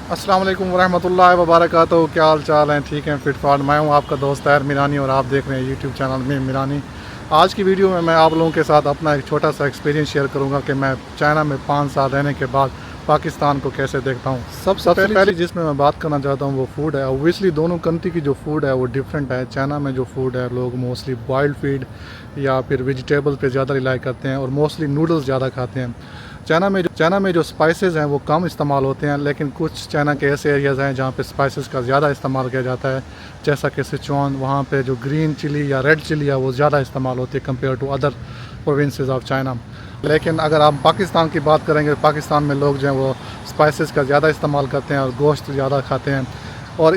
अस्सलाम वालेकुम वरहमतुल्लाहि वबरकातुहू। क्या हाल चाल हैं? ठीक हैं, फिट फाट। मैं हूं आपका दोस्त ताहिर मीरानी और आप देख रहे हैं यूट्यूब चैनल में मीरानी। आज की वीडियो में मैं आप लोगों के साथ अपना एक छोटा सा एक्सपीरियंस शेयर करूंगा कि मैं चाइना में 5 साल रहने के बाद पाकिस्तान को कैसे देखता हूं। सबसे पहले जिसमें मैं बात करना चाहता हूं वो फूड है। ओबियसली दोनों कंट्री की जो फूड है वो डिफरेंट है। चाइना में जो फूड है लोग मोस्टली बॉइल्ड फीड या फिर वेजिटेबल पे ज़्यादा रिलाई करते हैं और मोस्टली नूडल्स ज़्यादा खाते हैं। चाइना में जो स्पाइसेस हैं वो कम इस्तेमाल होते हैं, लेकिन कुछ चाइना के ऐसे एरियाज़ हैं जहाँ पे स्पाइसेस का ज़्यादा इस्तेमाल किया जाता है, जैसा कि सिचुआन। वहाँ पे जो ग्रीन चिली या रेड चिली है वो ज़्यादा इस्तेमाल होती है compare to other provinces of China. लेकिन अगर आप पाकिस्तान की बात करेंगे, पाकिस्तान में लोग जो हैं वो स्पाइसेस का ज़्यादा इस्तेमाल करते हैं और गोश्त ज़्यादा खाते हैं। और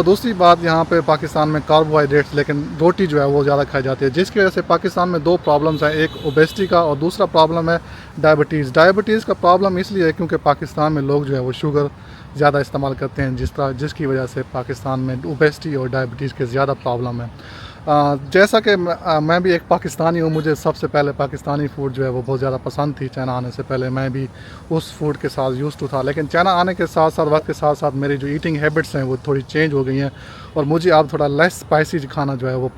दूसरी बात, यहाँ पे पाकिस्तान में कार्बोहाइड्रेट्स, लेकिन रोटी जो है वो ज़्यादा खाई जाती है, जिसकी वजह से पाकिस्तान में 2 प्रॉब्लम्स हैं। एक ओबेसिटी का और दूसरा प्रॉब्लम है डायबिटीज़। डायबिटीज़ का प्रॉब्लम इसलिए है क्योंकि पाकिस्तान में लोग जो है वो शुगर ज़्यादा इस्तेमाल करते हैं, जिसकी वजह से पाकिस्तान में ओबेसिटी और डायबिटीज़ के ज़्यादा प्रॉब्लम है। जैसा कि मैं भी एक पाकिस्तानी हूँ, मुझे सबसे पहले पाकिस्तानी फ़ूड जो है वो बहुत ज़्यादा पसंद थी। चाइना आने से पहले मैं भी उस फूड के साथ यूज़ टू था, लेकिन चाइना आने के साथ साथ वक्त के साथ साथ मेरी जो ईटिंग हैबिट्स हैं वो थोड़ी चेंज हो गई हैं और मुझे अब थोड़ा लेस स्पाइसी खाना जो है वो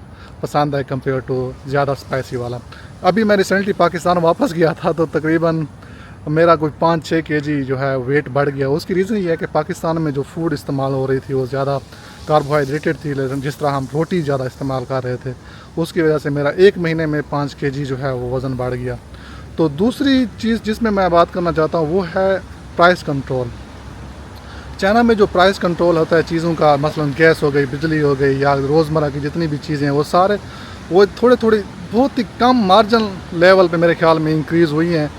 पसंद है कंपेयर टू ज़्यादा स्पाइसी वाला। अभी मैं रिसेंटली पाकिस्तान वापस गया था तो तकरीबन मेरा कोई 5-6 केजी जो है वेट बढ़ गया। उसकी रीज़न ये है कि पाकिस्तान में जो फूड इस्तेमाल हो रही थी वो ज़्यादा कार्बोहाइड्रेटेड थी, लेकिन जिस तरह हम रोटी ज़्यादा इस्तेमाल कर रहे थे उसकी वजह से मेरा 1 महीने में 5 केजी जो है वो वज़न बढ़ गया। तो दूसरी चीज़ जिसमें मैं बात करना चाहता हूँ वो है प्राइस कंट्रोल। चाइना में जो प्राइस कंट्रोल होता है चीज़ों का, मसलन गैस हो गई, बिजली हो गई या रोज़मर्रा की जितनी भी चीज़ें हैं वो थोड़ी बहुत ही कम मार्जिन लेवल पे मेरे ख्याल में इंक्रीज़ हुई हैं।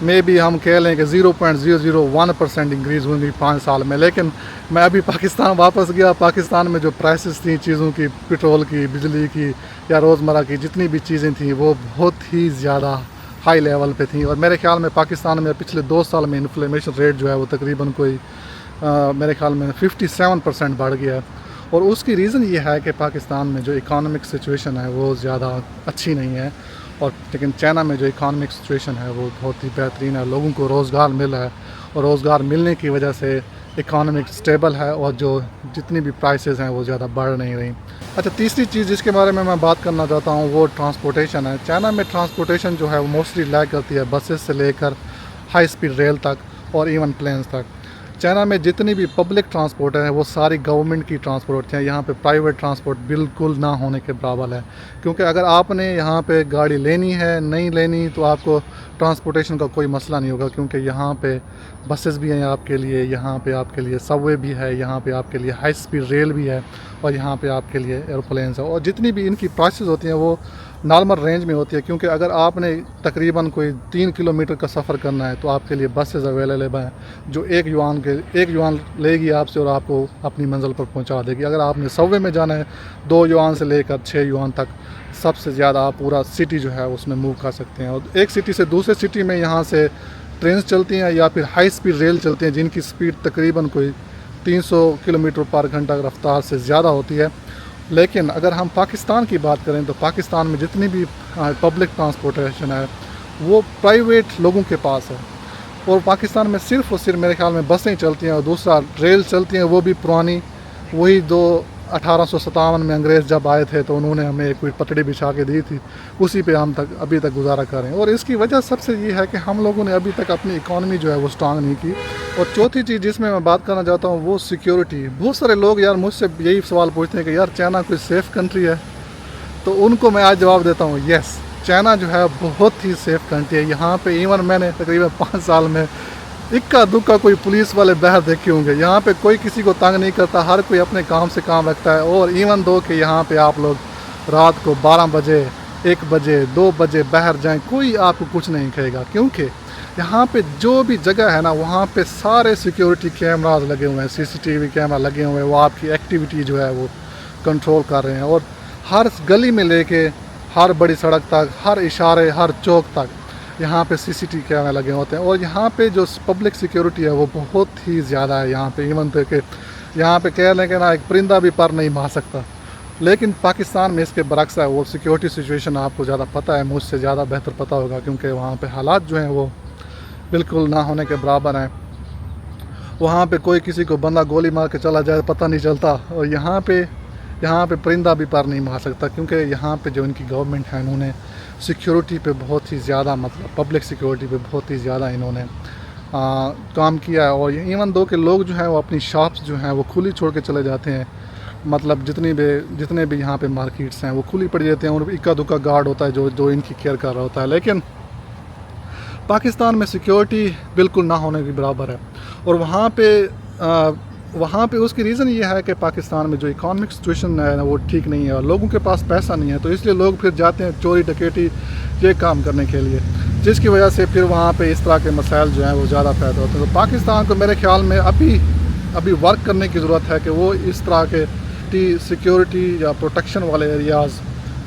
मे भी हम कह लें कि 0.001% इंक्रीज़ हुई 5 साल में। लेकिन मैं अभी पाकिस्तान वापस गया, पाकिस्तान में जो प्राइसेस थी चीज़ों की, पेट्रोल की, बिजली की या रोज़मर्रा की जितनी भी चीज़ें थी वो बहुत ही ज़्यादा हाई लेवल पे थी। और मेरे ख्याल में पाकिस्तान में पिछले 2 साल में इन्फ्लेमेशन रेट जो है वो तकरीबन कोई मेरे ख्याल में 57% बढ़ गया है। और उसकी रीज़न ये है कि पाकिस्तान में जो इकोनॉमिक सिचुएशन है वो ज़्यादा अच्छी नहीं है, और लेकिन चाइना में जो इकोनॉमिक सिचुएशन है वो बहुत ही बेहतरीन है। लोगों को रोज़गार मिल रहा है और रोज़गार मिलने की वजह से इकोनॉमिक स्टेबल है और जो जितनी भी प्राइसेस हैं वो ज़्यादा बढ़ नहीं रही। अच्छा, तीसरी चीज़ जिसके बारे में मैं बात करना चाहता हूँ वो ट्रांसपोर्टेशन है। चाइना में ट्रांसपोर्टेशन जो है वो मोस्टली लैग करती है बसेस से लेकर हाई स्पीड रेल तक और इवन प्लेन्स तक। चाइना में जितनी भी पब्लिक ट्रांसपोर्ट है वो सारी गवर्नमेंट की ट्रांसपोर्ट है। यहाँ पे प्राइवेट ट्रांसपोर्ट बिल्कुल ना होने के बराबर है, क्योंकि अगर आपने यहाँ पे गाड़ी लेनी है, नहीं लेनी, तो आपको ट्रांसपोर्टेशन का कोई मसला नहीं होगा, क्योंकि यहाँ पे बसेस भी हैं आपके लिए, यहाँ पे आपके लिए सबवे भी है, यहाँ पे आपके लिए हाई स्पीड रेल भी है और यहाँ पे आपके लिए एरोप्लेन्स है। और जितनी भी इनकी प्राइसेस होती हैं वो नॉर्मल रेंज में होती है, क्योंकि अगर आपने तकरीबन कोई 3 किलोमीटर का सफ़र करना है तो आपके लिए बसेस अवेलेबल हैं जो 1 युआन लेगी आपसे और आपको अपनी मंजिल पर पहुंचा देगी। अगर आपने सबवे में जाना है 2 युआन से लेकर 6 युआन तक, सबसे ज़्यादा आप पूरा सिटी जो है उसमें मूव कर सकते हैं। और एक सिटी से दूसरे सिटी में यहाँ से ट्रेन चलती हैं या फिर हाई स्पीड रेल चलती हैं जिनकी स्पीड तकरीबन कोई 300 किलोमीटर पर घंटा रफ्तार से ज़्यादा होती है। लेकिन अगर हम पाकिस्तान की बात करें तो पाकिस्तान में जितनी भी पब्लिक ट्रांसपोर्टेशन है वो प्राइवेट लोगों के पास है, और पाकिस्तान में सिर्फ़ और सिर्फ मेरे ख्याल में बसें चलती हैं और दूसरा रेल चलती हैं, वो भी पुरानी, वही 1857 में अंग्रेज़ जब आए थे तो उन्होंने हमें कोई पटड़ी बिछा के दी थी, उसी पे हम अभी तक गुजारा कर रहे हैं। और इसकी वजह सबसे ये है कि हम लोगों ने अभी तक अपनी इकॉनमी जो है वो स्ट्रांग नहीं की। और चौथी चीज़ जिसमें मैं बात करना चाहता हूँ वो सिक्योरिटी। बहुत सारे लोग यार मुझसे यही सवाल पूछते हैं कि यार चाइना कोई सेफ़ कंट्री है, तो उनको मैं आज जवाब देता हूँ येस, चाइना जो है बहुत ही सेफ़ कंट्री है। यहाँ पे इवन मैंने तकरीबन 5 साल में इक्का दुक्का कोई पुलिस वाले बाहर देखे होंगे। यहाँ पे कोई किसी को तंग नहीं करता, हर कोई अपने काम से काम रखता है। और इवन दो कि यहाँ पे आप लोग रात को 12 बजे, 1 बजे, 2 बजे बाहर जाएं, कोई आपको कुछ नहीं कहेगा, क्योंकि यहाँ पे जो भी जगह है ना वहाँ पे सारे सिक्योरिटी कैमराज लगे हुए हैं, सीसीटीवी कैमरा लगे हुए हैं, वो आपकी एक्टिविटी जो है वो कंट्रोल कर रहे हैं। और हर गली में लेके हर बड़ी सड़क तक, हर इशारे, हर चौक तक यहाँ पे सीसीटीवी कैमरे लगे होते हैं। और यहाँ पे जो पब्लिक सिक्योरिटी है वो बहुत ही ज़्यादा है यहाँ पे। इवन तो कि यहाँ पे कह लें कि ना एक परिंदा भी पर नहीं मार सकता। लेकिन पाकिस्तान में इसके बरक्स है, वो सिक्योरिटी सिचुएशन आपको ज़्यादा पता है, मुझसे ज़्यादा बेहतर पता होगा, क्योंकि वहाँ पे हालात जो हैं वो बिल्कुल ना होने के बराबर हैं। वहाँ पे कोई किसी को बंदा गोली मार के चला जाए पता नहीं चलता, और यहाँ पे परिंदा भी पर नहीं मार सकता, क्योंकि यहाँ पे जो इनकी गवर्नमेंट है इन्होंने सिक्योरिटी पे बहुत ही ज़्यादा, मतलब पब्लिक सिक्योरिटी पे बहुत ही ज़्यादा इन्होंने काम किया है। और इवन दो के लोग जो हैं वो अपनी शॉप्स जो हैं वो खुली छोड़ के चले जाते हैं, मतलब जितने भी यहाँ पे मार्केट्स हैं वो खुली पड़ जाते हैं, और इक्का दुक्का गार्ड होता है जो इनकी केयर कर रहा होता है। लेकिन पाकिस्तान में सिक्योरिटी बिल्कुल ना होने के बराबर है। और वहाँ पे उसकी रीज़न ये है कि पाकिस्तान में जो इकोनॉमिक सिचुएशन है ना वो ठीक नहीं है, और लोगों के पास पैसा नहीं है, तो इसलिए लोग फिर जाते हैं चोरी डकैती ये काम करने के लिए, जिसकी वजह से फिर वहाँ पे इस तरह के मसाइल जो हैं वो ज़्यादा पैदा होते हैं। तो पाकिस्तान को मेरे ख्याल में अभी वर्क करने की ज़रूरत है कि वो इस तरह के सिक्योरिटी या प्रोटेक्शन वाले एरियाज़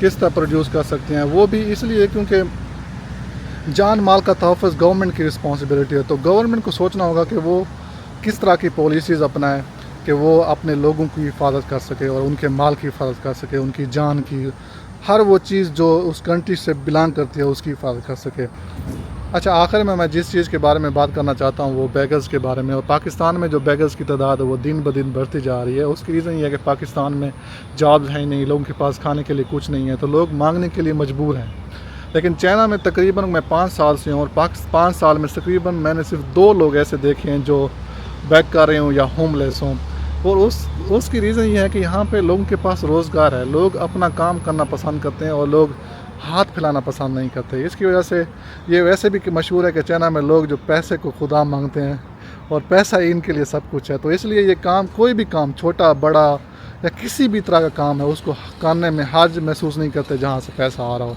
किस तरह प्रोड्यूस कर सकते हैं। वो भी इसलिए क्योंकि जान माल का तहफ़्फ़ुज़ गवर्नमेंट की रिस्पॉन्सिबिलिटी है, तो गवर्नमेंट को सोचना होगा कि वो किस तरह की पॉलिसीज़ अपनाएं कि वो अपने लोगों की हिफाजत कर सके और उनके माल की हिफाजत कर सके, उनकी जान की, हर वो चीज़ जो उस कंट्री से बिलोंग करती है उसकी हिफाजत कर सके। अच्छा, आखिर में मैं जिस चीज़ के बारे में बात करना चाहता हूँ वो बेगर्स के बारे में। और पाकिस्तान में जो बेगर्स की तादाद है वो दिन ब दिन बढ़ती जा रही है। उसकी रीज़न ये है कि पाकिस्तान में जॉब्स हैं ही नहीं, लोगों के पास खाने के लिए कुछ नहीं है, तो लोग मांगने के लिए मजबूर हैं। लेकिन चाइना में तकरीबन मैं 5 साल से हूँ, और 5 साल में तकरीबन मैंने सिर्फ 2 लोग ऐसे देखे हैं जो बैक कर रहे हों या होमलेस हों। और उसकी रीज़न ये है कि यहाँ पे लोगों के पास रोज़गार है, लोग अपना काम करना पसंद करते हैं और लोग हाथ फैलाना पसंद नहीं करते। इसकी वजह से ये वैसे भी मशहूर है कि चाइना में लोग जो पैसे को खुदा मांगते हैं, और पैसा ही इनके लिए सब कुछ है। तो इसलिए ये काम, कोई भी काम छोटा बड़ा या किसी भी तरह का काम है, उसको करने में हर्ज महसूस नहीं करते जहाँ से पैसा आ रहा हो।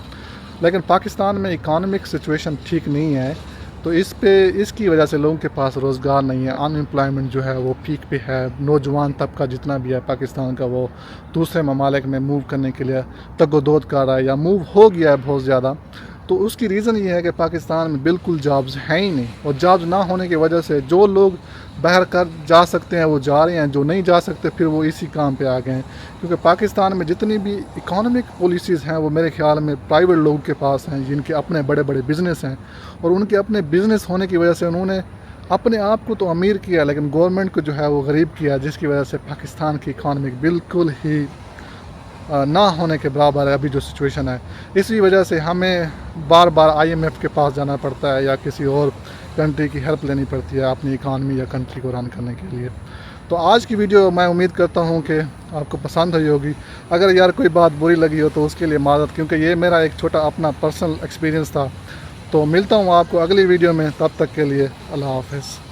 लेकिन पाकिस्तान में इकोनॉमिक सिचुएशन ठीक नहीं है, तो इसकी वजह से लोगों के पास रोज़गार नहीं है, अनएम्प्लॉयमेंट जो है वो पीक पे है। नौजवान तबका जितना भी है पाकिस्तान का वो दूसरे ममालिक में मूव करने के लिए तगोदोद कर रहा है या मूव हो गया है बहुत ज़्यादा। तो उसकी रीज़न ये है कि पाकिस्तान में बिल्कुल जॉब्स हैं ही नहीं, और जॉब्स ना होने की वजह से जो लोग बाहर कर जा सकते हैं वो जा रहे हैं, जो नहीं जा सकते फिर वो इसी काम पे आ गए हैं। क्योंकि पाकिस्तान में जितनी भी इकोनॉमिक पॉलिसीज़ हैं वो मेरे ख्याल में प्राइवेट लोगों के पास हैं, जिनके अपने बड़े बड़े बिज़नेस हैं, और उनके अपने बिज़नेस होने की वजह से उन्होंने अपने आप को तो अमीर किया, लेकिन गवर्नमेंट को जो है वो गरीब किया, जिसकी वजह से पाकिस्तान की इकोनॉमिक बिल्कुल ही ना होने के बराबर है अभी जो सिचुएशन है। इसी वजह से हमें बार बार IMF के पास जाना पड़ता है या किसी और कंट्री की हेल्प लेनी पड़ती है अपनी इकानमी या कंट्री को रन करने के लिए। तो आज की वीडियो मैं उम्मीद करता हूँ कि आपको पसंद आई होगी। अगर यार कोई बात बुरी लगी हो तो उसके लिए माज़रत, क्योंकि ये मेरा एक छोटा अपना पर्सनल एक्सपीरियंस था। तो मिलता हूँ आपको अगली वीडियो में, तब तक के लिए अल्लाह हाफ़िज़।